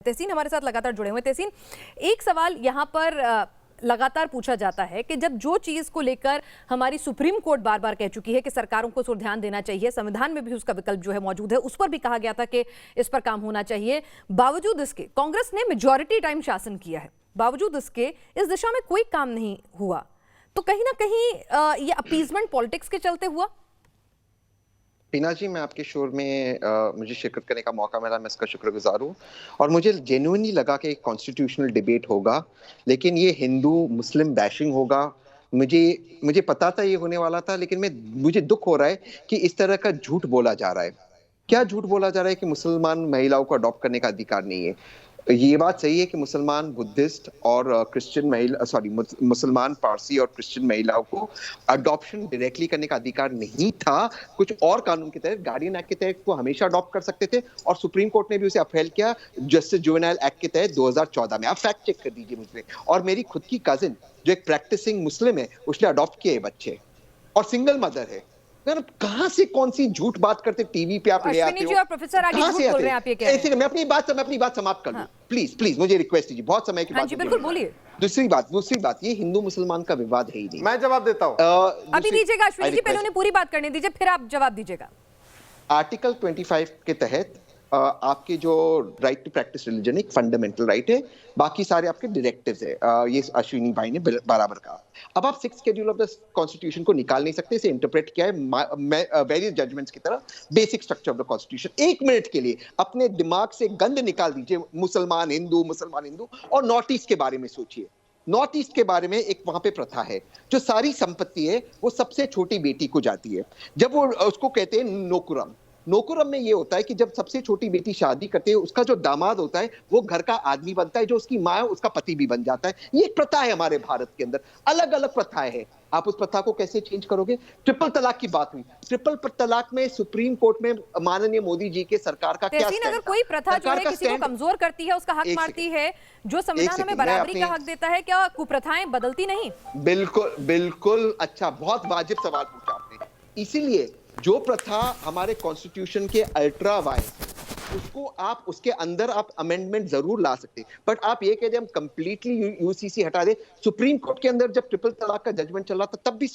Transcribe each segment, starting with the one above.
तहसीन हमारे साथ लगातार जुड़े हुए। तहसीन, एक सवाल यहाँ पर लगातार पूछा जाता है कि जब जो चीज को लेकर हमारी सुप्रीम कोर्ट बार बार कह चुकी है कि सरकारों को उस पर ध्यान देना चाहिए, संविधान में भी उसका विकल्प जो है मौजूद है, उस पर भी कहा गया था कि इस पर काम होना चाहिए, बावजूद इसके कांग्रेस ने मेजॉरिटी टाइम शासन किया है, बावजूद इसके इस दिशा में कोई काम नहीं हुआ। तो कहीं ना कहीं ये अपीजमेंट पॉलिटिक्स के चलते हुआ। टीना जी, मैं आपके शोर में मुझे शिरकत करने का मौका मिला, मैं इसका शुक्रगुजार हूँ। और मुझे जेन्युइनली लगा कि एक कॉन्स्टिट्यूशनल डिबेट होगा, लेकिन ये हिंदू मुस्लिम बैशिंग होगा। मुझे पता था ये होने वाला था, लेकिन मुझे दुख हो रहा है कि इस तरह का झूठ बोला जा रहा है। क्या झूठ बोला जा रहा है कि मुसलमान महिलाओं को अडॉप्ट करने का अधिकार नहीं है। ये बात सही है कि मुसलमान, बुद्धिस्ट और क्रिश्चियन मुसलमान, पारसी और क्रिश्चियन महिलाओं को अडॉप्शन डायरेक्टली करने का अधिकार नहीं था। कुछ और कानून के तहत, गार्डियन एक्ट के तहत वो हमेशा अडॉप्ट कर सकते थे, और सुप्रीम कोर्ट ने भी उसे अपहेल किया जस्टिस जुवेनाइल एक्ट के तहत 2014 में। आप फैक्ट चेक कर दीजिए मुझे। और मेरी खुद की कजिन जो एक प्रैक्टिसिंग मुस्लिम है, उसने अडॉप्ट किए बच्चे और सिंगल मदर है। कहां से कौन सी झूठ बात करते टीवी पे आप ले आते हो? और प्रोफेसर आगे झूठ बोल रहे हैं आप, ये कह रहे हैं। मैं अपनी बात समाप्त कर लूं। प्लीज मुझे रिक्वेस्ट कीजिए, बहुत समय की बात। जी बिल्कुल, बोलिए। दूसरी बात, ये हिंदू मुसलमान का विवाद है ही नहीं। मैं जवाब देता हूं। अभी दीजिएगा अश्विनी जी, पहले उन्हें पूरी बात करने दीजिए, फिर आप जवाब दीजिएगा। आर्टिकल 25 के तहत आपके जो राइट टू प्रैक्टिस रिलीजन एक फंडामेंटल राइट है, बाकी सारे आपके डायरेक्टिव्स है। ये अश्विनी भाई ने बराबर कहा। अब आप 6th schedule of the constitution को निकाल नहीं सकते, इसे इंटरप्रेट किया है वेरियस जजमेंट्स की तरह। Basic structure of the constitution, एक मिनट के लिए अपने दिमाग से गंद निकाल दीजिए। मुसलमान हिंदू और नॉर्थ ईस्ट के बारे में सोचिए। नॉर्थ ईस्ट के बारे में एक वहां पे प्रथा है, जो सारी संपत्ति है वो सबसे छोटी बेटी को जाती है। जब वो उसको कहते हैं नोकुरम में ये होता है कि जब सबसे छोटी बेटी शादी करते है, उसका जो दामाद होता है वो घर का आदमी बनता है, जो उसकी माँ है उसका पति भी बन जाता है। ये एक प्रथा है हमारे भारत के अंदर, अलग अलग प्रथाएं हैं। आप उस प्रथा को कैसे चेंज करोगे? ट्रिपल तलाक की बात हुई, ट्रिपल तलाक में सुप्रीम कोर्ट में माननीय मोदी जी के सरकार का क्या स्टैंड? अगर कोई प्रथा जो है किसी को कमजोर करती है, उसका हक मारती है, जो संविधान हमें बराबरी का हक देता है, क्या कुप्रथाएं बदलती नहीं? बिल्कुल। अच्छा, बहुत वाजिब सवाल पूछा आपने। इसीलिए जो प्रथा हमारे कॉन्स्टिट्यूशन के अल्ट्रा वाइज, उसको आप उसके अंदर आप अमेंडमेंट जरूर ला सकते हैं, बट आप ये कह दे हम कंप्लीटली यूसीसी हटा दे। सुप्रीम कोर्ट के अंदर जब ट्रिपल तलाक का जजमेंट चल रहा था, तब भी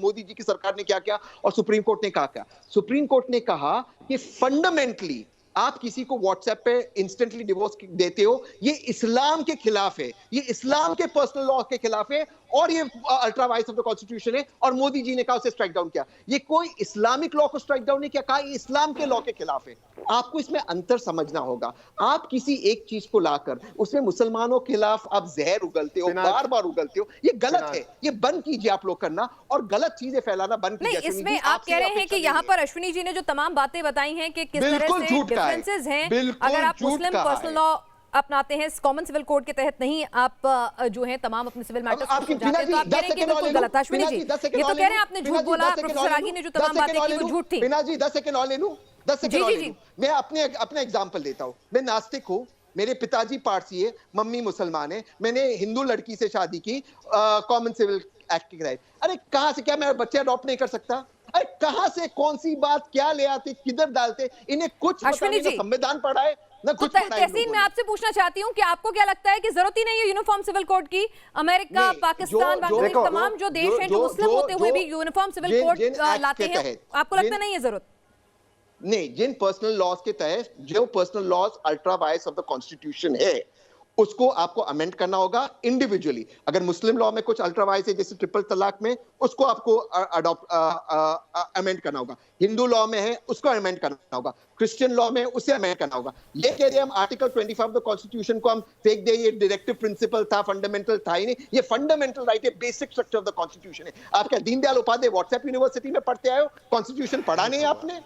मोदी जी की सरकार ने क्या किया और सुप्रीम कोर्ट ने कहा क्या? सुप्रीम कोर्ट ने कहा कि फंडामेंटली आप किसी को व्हाट्सएप पे इंस्टेंटली डिवोर्स देते हो, ये इस्लाम के खिलाफ है, ये इस्लाम के पर्सनल लॉ के खिलाफ है, और ये ultra vires of the constitution है। और मोदी जी ने कहा उसे स्ट्राइक डाउन किया। ये कोई इस्लामिक लॉ को स्ट्राइक डाउन नहीं किया, कहा इस्लाम के लॉ के खिलाफ है। आपको इसमें अंतर समझना होगा। आप किसी एक चीज को लाकर उसमें मुसलमानों के खिलाफ आप जहर उगलते हो, बार बार उगलते हो, ये गलत है। ये बंद कीजिए आप लोग करना, और गलत चीजें फैलाना बंद कीजिए। नहीं, इसमें आप कह रहे हैं कि यहाँ पर अश्विनी जी ने जो तमाम बातें बताई हैं कि किस तरह से डिफरेंसेस हैं, अगर आप मुस्लिम पर्सनल लॉ अपनाते हैं, कॉमन सिविल कोड के तहत नहीं आप जो है तमाम अपने सिविल मैटर्स को समझाते हैं, तो आप कह रहे हैं कि बिल्कुल गलत। अश्विनी जी, ये तो कह रहे हैं आपने झूठ बोला, प्रोफेसर आगी ने जो तमाम बातें की वो झूठ थी। बिना जी 10 सेकंड और ले लूं, 10 सेकंड और ले लूं। मैं अपने एग्जांपल देता हूं। मैं नास्तिक हूं, मेरे पिताजी पारसी है, मम्मी मुसलमान है, मैंने हिंदू लड़की से शादी की कॉमन सिविल एक्ट के तहत। अरे कहां से, क्या मैं बच्चे अडॉप्ट नहीं कर सकता? अरे कहां से कौन सी बात क्या ले आते, किधर डालते? इन्हें कुछ संविधान पढ़ा है ना कुछ। तहसीन, मैं आपसे पूछना चाहती हूं कि आपको क्या लगता है कि जरूरत ही नहीं है यूनिफॉर्म सिविल कोड की? अमेरिका, पाकिस्तान, बांग्लादेश, तमाम जो देश हैं जो मुस्लिम होते हुए भी यूनिफॉर्म सिविल कोड लाते हैं, आपको लगता नहीं है जरूरत? नहीं, जिन पर्सनल लॉज के तहत, जो personal laws ultra vires of the constitution है, उसको आपको अमेंड करना होगा इंडिविजुअली। अगर मुस्लिम लॉ में कुछ अल्ट्रा वाइस है, जैसे ट्रिपल तलाक में, उसको आपको अमेंड करना होगा। हिंदू लॉ में है, उसको अमेंड करना होगा। क्रिश्चियन लॉ में उसे अमेंड करना होगा। ये कह रहे हैं हम आर्टिकल 25 ऑफ द कॉन्स्टिट्यूशन को हम फेंक दे, ये डायरेक्टिव प्रिंसिपल था, फंडामेंटल था ही नहीं। ये फंडामेंटल राइट है, basic structure of the constitution है। आप क्या दीनदयाल उपाध्याय व्हाट्सएप यूनिवर्सिटी में पढ़ते आए हो? कॉन्स्टिट्यूशन पढ़ा नहीं है आपने?